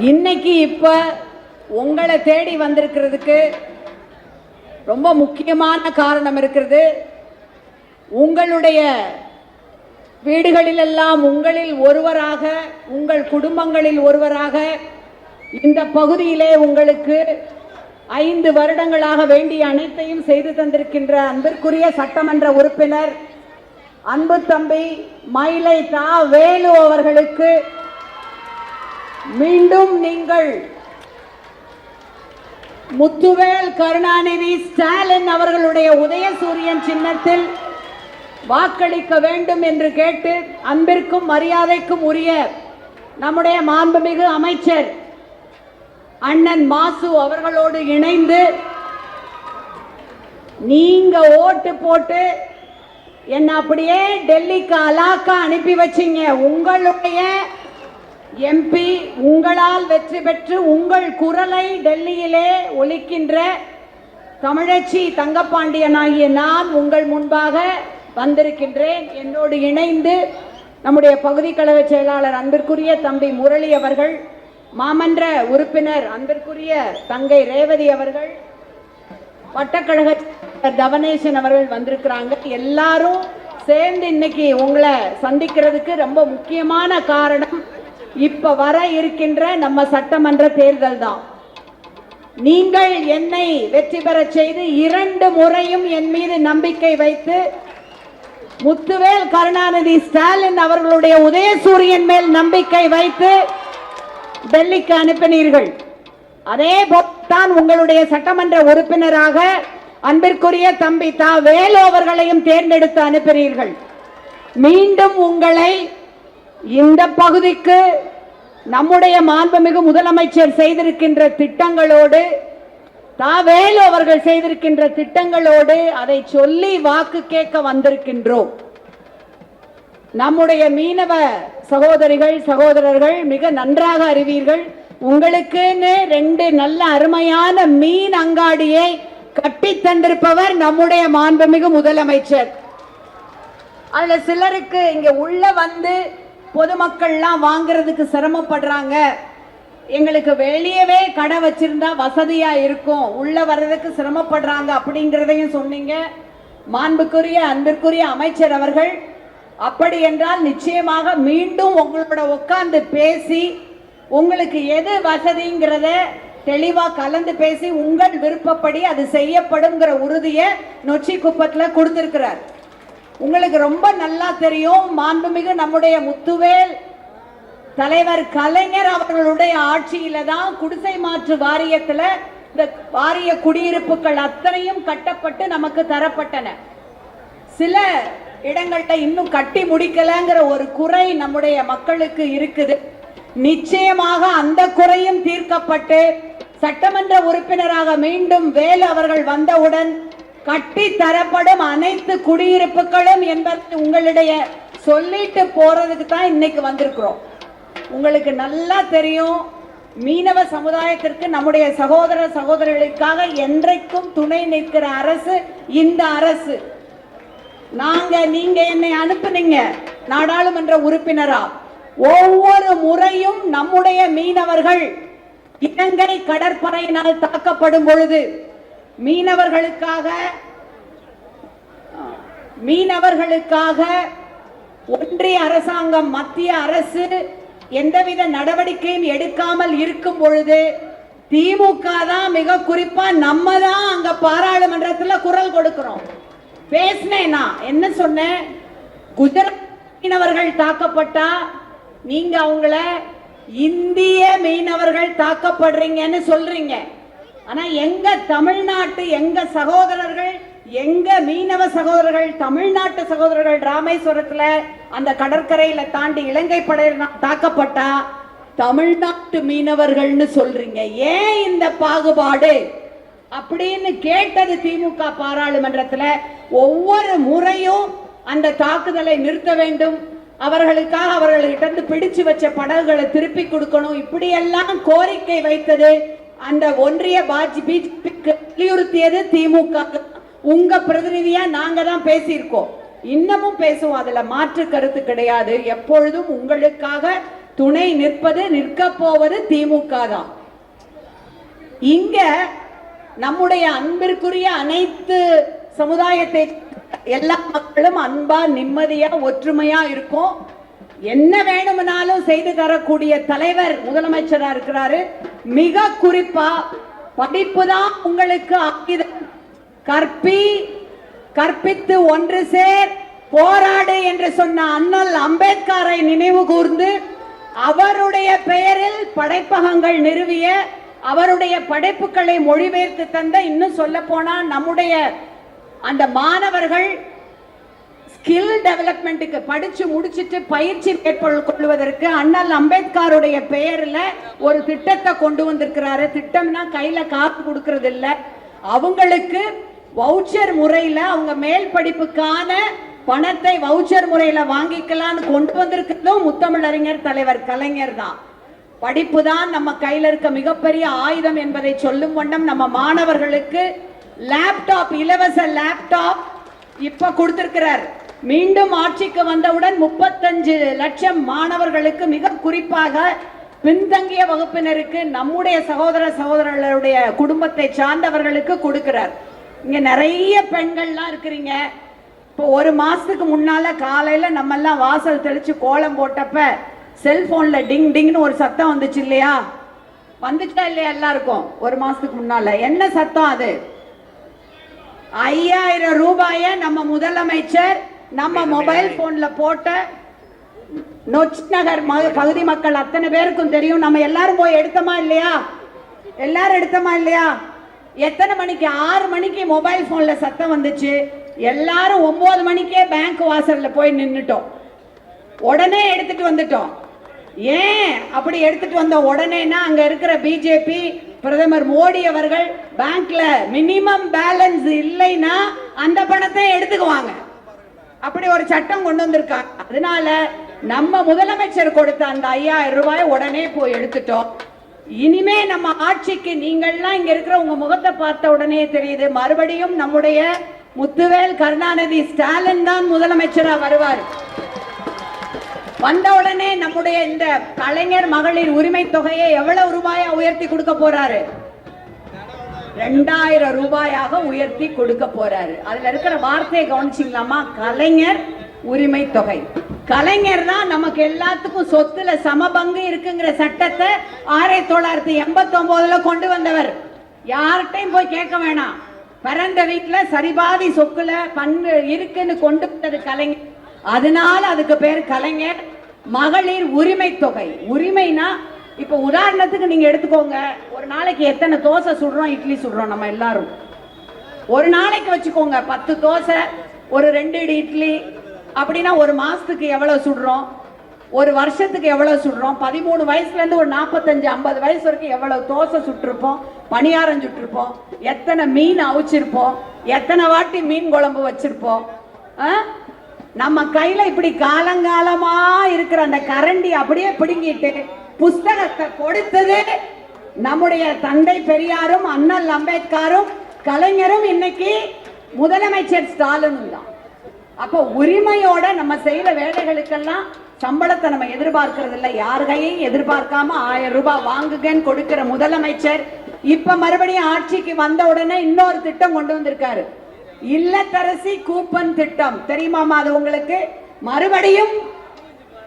இன்னைக்கு இப்ப உங்களை தேடி வந்திருக்கிறதுக்கு ரொம்ப முக்கியமான காரணம் இருக்கிறது. உங்களுடைய வீடுகளிலெல்லாம் உங்களில் ஒருவராக, உங்கள் குடும்பங்களில் ஒருவராக இந்த பகுதியிலே உங்களுக்கு 5 வருடங்களாக வேண்டிய அனைத்தையும் செய்து தந்திருக்கின்ற அன்பிற்குரிய சட்டமன்ற உறுப்பினர் அன்பு தம்பி மயிலை தா வேலு அவர்களுக்கு மீண்டும் நீங்கள் முத்துவேல் கருணாநிதி ஸ்டாலின் அவர்களுடைய உதயசூரியன் சின்னத்தில் வாக்களிக்க வேண்டும் என்று கேட்டு அன்பிற்கும் மரியாதைக்கும் உரிய நம்முடைய மாண்புமிகு அமைச்சர் அண்ணன் மாசு அவர்களோடு இணைந்து நீங்க ஓட்டு போட்டு என்ன அப்படியே டெல்லிக்கு அலாக்கா அனுப்பி வச்சீங்க. உங்களுடைய எம்பி உங்களால் வெற்றி பெற்று உங்கள் குரலை டெல்லியிலே ஒலிக்கின்ற தமிழச்சி தங்கப்பாண்டியன் ஆகிய நான் உங்கள் முன்பாக வந்திருக்கின்றேன். என்னோடு இணைந்து நம்முடைய பகுதி கழக செயலாளர் அன்பிற்குரிய தம்பி முரளி அவர்கள், மாமன்ற உறுப்பினர் அன்பிற்குரிய தங்கை ரேவதி அவர்கள், வட்டக்கழக தவனேசன் அவர்கள் வந்திருக்கிறாங்க. எல்லாரும் சேர்ந்து இன்னைக்கு உங்களை சந்திக்கிறதுக்கு ரொம்ப முக்கியமான காரணம் இப்ப வர இருக்கின்ற நம்ம சட்டமன்ற தேர்தல் தான். நீங்கள் என்னை வெற்றி பெற செய்து 2 முறையும் என் மீது நம்பிக்கை வைத்து முத்துவேல் கருணாநிதி ஸ்டாலின் அவர்களுடைய உதயசூரியன் மேல் நம்பிக்கை வைத்து டெல்லிக்கு அனுப்பினீர்கள். அதே போல்தான் உங்களுடைய சட்டமன்ற உறுப்பினராக அன்பிற்குரிய தம்பி தா வேலு அவர்களையும் தேர்ந்தெடுத்து அனுப்பினீர்கள். மீண்டும் உங்களை இந்த பகுதிக்கு நம்முடைய மாண்புமிகு முதலமைச்சர் செய்திருக்கின்ற திட்டங்களோடு, தா வேலு அவர்கள் செய்திருக்கின்ற திட்டங்களோடு அதை சொல்லி வாக்கு கேட்க வந்திருக்கின்றோம். நம்முடைய மீனவ சகோதரிகள் சகோதரர்கள் மிக நன்றாக அறிவீர்கள். உங்களுக்குன்னு 2 நல்ல அருமையான மீன் அங்காடியை கட்டி தந்திருப்பவர் நம்முடைய மாண்புமிகு முதலமைச்சர். அதுல சிலருக்கு இங்க உள்ள வந்து பொதுமக்கள்லாம் வாங்குறதுக்கு சிரமப்படுறாங்க, எங்களுக்கு வெளியவே கடை வச்சிருந்தா வசதியா இருக்கும், உள்ள வர்றதுக்கு சிரமப்படுறாங்க அப்படிங்கிறதையும் சொன்னீங்க. மாண்புக்குரிய அன்பிற்குரிய அமைச்சர் அவர்கள் அப்படி என்றால் நிச்சயமாக மீண்டும் உங்களோட உட்கார்ந்து பேசி உங்களுக்கு எது வசதிங்கிறத தெளிவா கலந்து பேசி உங்கள் விருப்பப்படி அது செய்யப்படும்ங்கிற உறுதியை நொச்சி குப்பத்தில் கொடுத்திருக்கிறார். உங்களுக்கு ரொம்ப நல்லா தெரியும், மாண்புமிகு நம்முடைய முத்துவேல் தலைவர் கலைஞர் அவர்களுடைய ஆட்சியில தான் குடிசை மாற்று வாரியத்துல இந்த வாரிய குடியிருப்புகள் அத்தனையும் கட்டப்பட்டு நமக்கு தரப்பட்டன. சில இடங்கள்ல இன்னும் கட்டி முடிக்கலங்கிற ஒரு குறை நம்முடைய மக்களுக்கு இருக்குது. நிச்சயமாக அந்த குறையும் தீர்க்கப்பட்டு சட்டமன்ற உறுப்பினராக மீண்டும் வேலு அவர்கள் வந்தவுடன் கட்டி தரப்படும் அனைத்து குடியிருப்புகளும் என்பது உங்களுடைய சொல்லிட்டு போறதுக்கு தான் இன்னைக்கு வந்திருக்கிறோம். உங்களுக்கு நல்லா தெரியும், மீனவ சமுதாயத்திற்கு நம்முடைய சகோதர சகோதரிகளுக்காக என்றைக்கும் துணை நிற்கிற அரசு இந்த அரசு. நீங்க என்னை அனுப்புனீங்க நாடாளுமன்ற உறுப்பினரா, ஒவ்வொரு முறையும் நம்முடைய மீனவர்கள் இலங்கை கடற்படையினால் தாக்கப்படும் பொழுது மீனவர்களுக்காக ஒன்றிய அரசாங்கம் மத்திய அரசு எந்தவித நடவடிக்கையும் எடுக்காமல் இருக்கும் பொழுது திமுக தான் மிக குறிப்பா நம்ம தான் அங்க பாராளுமன்றத்தில் குரல் கொடுக்கிறோம். பேசினேன், என்ன சொன்னேன், குஜராத் மீனவர்கள் தாக்கப்பட்டா நீங்க அவங்கள இந்திய மீனவர்கள் தாக்கப்படுறீங்கன்னு சொல்றீங்க. ஆனா எங்க தமிழ்நாட்டு எங்க சகோதரர்கள், எங்க மீனவ சகோதரர்கள், தமிழ்நாட்டு சகோதரர்கள் ராமேஸ்வரத்துல அந்த கடற்கரையில தாண்டி இலங்கை படையினர் தாக்கப்பட்டா தமிழ்நாட்டு மீனவர்கள்னு சொல்றீங்க. ஏன் இந்த பாகுபாடு அப்படின்னு கேட்டது திமுக பாராளுமன்றத்துல. ஒவ்வொரு முறையும் அந்த தாக்குதலை நிறுத்த வேண்டும், அவர்களுக்காக அவர்களிட்ட பிடிச்சு வச்ச படகுகளை திருப்பி கொடுக்கணும், இப்படியெல்லாம் கோரிக்கை வைத்தது அந்த ஒன்றிய பிஜேபிக்கு வலியுறுத்தியது திமுக. உங்க பிரதிநிதியா நாங்க தான் பேசியிருக்கோம், இன்னமும் பேசுவோம், அதுல மாற்று கருத்து கிடையாது. எப்பொழுதும் உங்களுக்காக துணை நிற்பது நிற்க போவது திமுக தான். இங்க நம்முடைய அன்பிற்குரிய அனைத்து சமுதாயத்தை எல்லா மக்களும் அன்பா நிம்மதியா ஒற்றுமையா இருக்கும். என்ன வேணும்னாலும் செய்து தரக்கூடிய தலைவர் முதலமைச்சரா இருக்கிறாரு. மிக குறிப்பா படிப்பு தான் உங்களுக்கு ஆயுதம். கற்பித்து ஒன்று சேர் போராடு என்று சொன்ன அண்ணல் அம்பேத்கரை நினைவு கூர்ந்து அவருடைய பெயரில் படைப்பகங்கள் நிறுவிய, அவருடைய படைப்புகளை மொழிபெயர்த்து தந்த, இன்னும் சொல்ல போனா நம்முடைய அந்த மாணவர்கள் ஸ்கில் டெவலப்மெண்ட்டுக்கு படிச்சு முடிச்சிட்டு பயிற்சி மேற்கொள்வதற்கு அண்ணல் அம்பேத்கருடைய பெயர்ல ஒரு திட்டத்தை கொண்டு வந்திருக்கிறாரு. திட்டம்னா கையில காசு கொடுக்கறது இல்ல, அவங்களுக்கு வவுச்சர் முறையில அவங்க மேல் படிப்புக்கான பணத்தை வவுச்சர் முறையில வாங்கிக்கலாம்னு கொண்டு வந்திருக்கிறதும் முத்தமிழறிஞர் தலைவர் கலைஞர் தான். படிப்பு தான் நம்ம கையில இருக்க மிகப்பெரிய ஆயுதம் என்பதை சொல்லும் வண்ணம் நம்ம மாணவர்களுக்கு லேப்டாப், இலவச லேப்டாப் இப்ப கொடுத்திருக்கிறார். மீண்டும் ஆட்சிக்கு வந்தவுடன் 35 லட்சம் மாணவர்களுக்கு, மிக குறிப்பாக பின்தங்கிய வகுப்பினருக்கு, நம்முடைய சகோதரர்களுடைய குடும்பத்தை சார்ந்தவர்களுக்கு கொடுக்கிறார். இங்க நிறைய பெண்கள்லாம் இருக்கிறீங்க. இப்போ ஒரு மாசத்துக்கு முன்னால காலையில நம்ம எல்லாம் வாசல் தெளிச்சு கோலம் போட்டப்ப செல்போன்ல டிங் டிங்னு ஒரு சத்தம் வந்துச்சு இல்லையா? வந்துச்சா இல்லையா எல்லாருக்கும்? ஒரு மாசத்துக்கு முன்னால என்ன சத்தம் அது? 5000 ரூபாய நம்ம முதலமைச்சர் நம்ம மொபைல் போன்ல போட்ட நொச்சி நகர் பகுதி மக்கள் அத்தனை பேருக்கும் தெரியும். நம்ம எல்லாரும் போய் எடுத்தோமா இல்லையா? எல்லாரும் எடுத்தோமா இல்லையா? எத்தனை மணிக்கு? 6 மணிக்கு மொபைல் போன்ல சத்தம் வந்துச்சு. எல்லாரும் 9 மணிக்கே பேங்க் வாசல்ல போய் நின்னுட்டோம். உடனே எடுத்துட்டு வந்துட்டோம். ஏன் அப்படி எடுத்துட்டு வந்த உடனேனா, அங்க இருக்கிற பிஜேபி பிரதமர் மோடி அவர்கள் பேங்க்ல மினிமம் பேலன்ஸ் இல்லைன்னா அந்த பணத்தை எடுத்துக்குவாங்க. அப்படி ஒரு சட்டம் கொண்டு வந்திருக்காங்க. அதனால நம்ம முதலமைச்சர் கொடுத்த அந்த 5000 ரூபாய் உடனே போய் எடுத்துட்டோம். இனிமே நம்ம ஆட்சிக்கு நீங்கள்லாம் இங்க இருக்கிற உங்க முகத்தை பார்த்த உடனே தெரியுது, மறுபடியும் நம்முடைய முத்துவேல் கருணாநிதி ஸ்டாலின் தான் முதலமைச்சரா வருவார். வந்த உடனே நம்முடைய இந்த கலைஞர் மகளிர் உரிமை தொகையை எவ்வளவு ரூபாயா உயர்த்தி கொடுக்க போறாரு? 2000 ரூபாயாக உயர்த்தி கொடுக்க போறாரு. அதுல இருக்கிற வார்த்தையை கவனிச்சிங்களாமா? கலைஞர் உரிமை தொகை. கலைஞர் தான் நமக்கு எல்லாத்துக்கும் சொத்துல சமபங்கு இருக்குங்கிற சட்டத்தை 1989 கொண்டு வந்தவர். யார்கிட்டையும் போய் கேட்க வேணாம். பிறந்த வீட்டுல சரிபாதி சொக்குல பங்கு இருக்குன்னு கொண்டு வந்தது கலைஞர். அதனால அதுக்கு பேர் கலைஞர் மகளிர் உரிமை தொகை. உரிமைனா இப்ப உதாரணத்துக்கு நீங்க எடுத்துக்கோங்க, ஒரு நாளைக்கு எத்தனை தோசை சுடுறோம், இட்லி சுடுறோம் நம்ம எல்லாரும்? ஒரு நாளைக்கு வச்சுக்கோங்க 10 தோசை, ஒரு 2 இட்லி, அப்படின்னா ஒரு மாசத்துக்கு எவ்வளவு சுடுறோம்? ஒரு வருஷத்துக்கு எவ்வளவு சுடுறோம்? 13 வயசுல இருந்து ஒரு 45-50 வயசு வரைக்கும் எவ்வளவு தோசை சுட்டிருப்போம், பணியாரம் சுட்டிருப்போம், எத்தனை மீன் அவிச்சிருப்போம், எத்தனை வாட்டி மீன் குழம்பு வச்சிருப்போம். நம்ம கையில இப்படி காலங்காலமா இருக்கிற அந்த கரண்டி அப்படியே பிடுங்கிட்டு புஸ்தகத்தை கொடுத்தது நம்முடைய தந்தை பெரியாரும் அண்ணல் அம்பேத்கரும் கலைஞரும், இன்னைக்கு முதலமைச்சர் ஸ்டாலினும் தான். அப்போ உரிமையோட நம்ம செய்யற வேலைகளுக்கெல்லாம் சம்பளத்தை நம்ம எதிர்பார்க்கறது இல்லை. யாருகையும் எதிர்பார்க்காம 1000 ரூபாய் வாங்குகன்னு கொடுக்கிற முதலமைச்சர் இப்ப மறுபடியும் ஆட்சிக்கு வந்த உடனே இன்னொரு திட்டம் கொண்டு வந்திருக்காரு. இல்லத்தரசி கூப்பன் திட்டம். தெரியுமாமா அது உங்களுக்கு? மறுபடியும்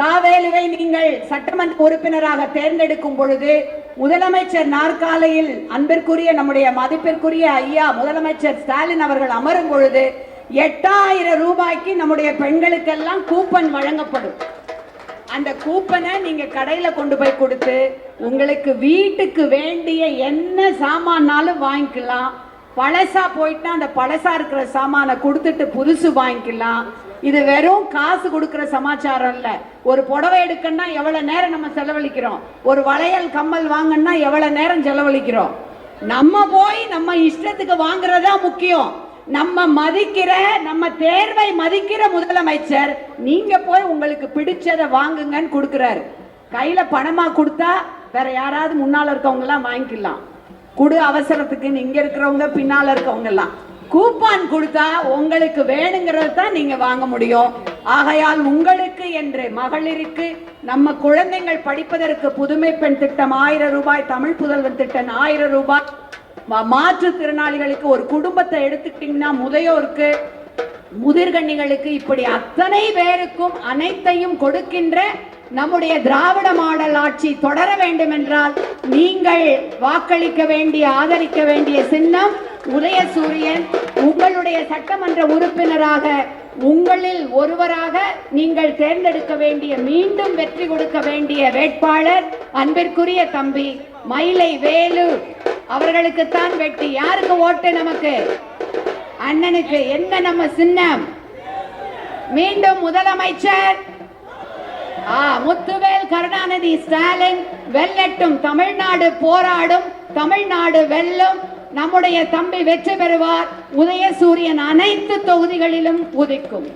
தாவேலுவை நீங்கள் சட்டமன்ற உறுப்பினராக தேர்ந்தெடுக்கும் பொழுது முதலமைச்சர் நாற்காலியில் அன்பிற்குரிய நம்முடைய மதிப்பிற்குரிய ஐயா முதலமைச்சர் ஸ்டாலின் அவர்கள் அமரும் பொழுது 8000 ரூபாய்க்கு நம்முடைய பெண்களுக்கெல்லாம் கூப்பன் வழங்கப்படும். அந்த கூப்பனை நீங்க கடையில கொண்டு போய் கொடுத்து உங்களுக்கு வீட்டுக்கு வேண்டிய என்ன சாமானாலும் வாங்கிக்கலாம். பழசா போயிட்டா அந்த பழசா இருக்கிற சாமான கொடுத்துட்டு புதுசு வாங்கிக்கலாம். இது வெறும் காசு கொடுக்கிற சமாச்சாரம் இல்ல. ஒரு புடவை எடுக்கணும்னா எவ்வளவு நேரம் நம்ம செலவழிக்கிறோம், ஒரு வளையல் கம்மல் வாங்கணும்னா எவ்வளவு நேரம் செலவழிக்கிறோம். நம்ம போய் நம்ம இஷ்டத்துக்கு வாங்குறதா முக்கியம். நம்ம மதிக்கிற, நம்ம தேர்வை மதிக்கிற முதலமைச்சர் நீங்க போய் உங்களுக்கு பிடிச்சதை வாங்குங்கன்னு கொடுக்கிறாரு. கையில பணமா கொடுத்தா வேற யாராவது முன்னால இருக்கவங்க எல்லாம் வாங்கிக்கலாம். குடு அவசரத்துக்கு இங்க இருக்கிறவங்க பின்னால இருக்கவங்க எல்லாம். கூப்பான் கொடுத்தா உங்களுக்கு வேணுங்கிறத தான் நீங்க வாங்க முடியும். ஆகையால் உங்களுக்கு என்று மகளிருக்கு, நம்ம குழந்தைகள் படிப்பதற்கு புதுமை பெண் திட்டம் 1000 ரூபாய், தமிழ் புதல்வன் திட்டம் 1000 ரூபாய், மாற்றுத்திறனாளிகளுக்கு ஒரு குடும்பத்தை எடுத்துக்கிட்டீங்கன்னா முதியோருக்கு, முதிர்கண்ணிகளுக்கு, இப்படி அத்தனை பேருக்கும் அனைத்தையும் கொடுக்கின்ற நம்முடைய திராவிட மாடல் ஆட்சி தொடர வேண்டும் என்றால் நீங்கள் வாக்களிக்க வேண்டிய, ஆதரிக்க வேண்டிய சின்னம் உதயசூரியன். உங்களுடைய சட்டமன்ற உறுப்பினராக, உங்களில் ஒருவராக நீங்கள் தேர்ந்தெடுக்க வேண்டிய, மீண்டும் வெற்றி கொடுக்க வேண்டிய வேட்பாளர் அன்பிற்குரிய தம்பி மயிலை வேலு அவர்களுக்குத்தான் வெற்றி. யாருக்கு ஓட்டு? நமக்கு அண்ணனுக்கு. என்ன நம்ம சின்னம்? மீண்டும் முதலமைச்சர் முத்துவேல் கருணாநிதி ஸ்டாலின். வெல்லட்டும் தமிழ்நாடு, போராடும் தமிழ்நாடு வெல்லும். நம்முடைய தம்பி வெற்றி பெறுவார். உதயசூரியன் அனைத்து தொகுதிகளிலும் உதிக்கும்.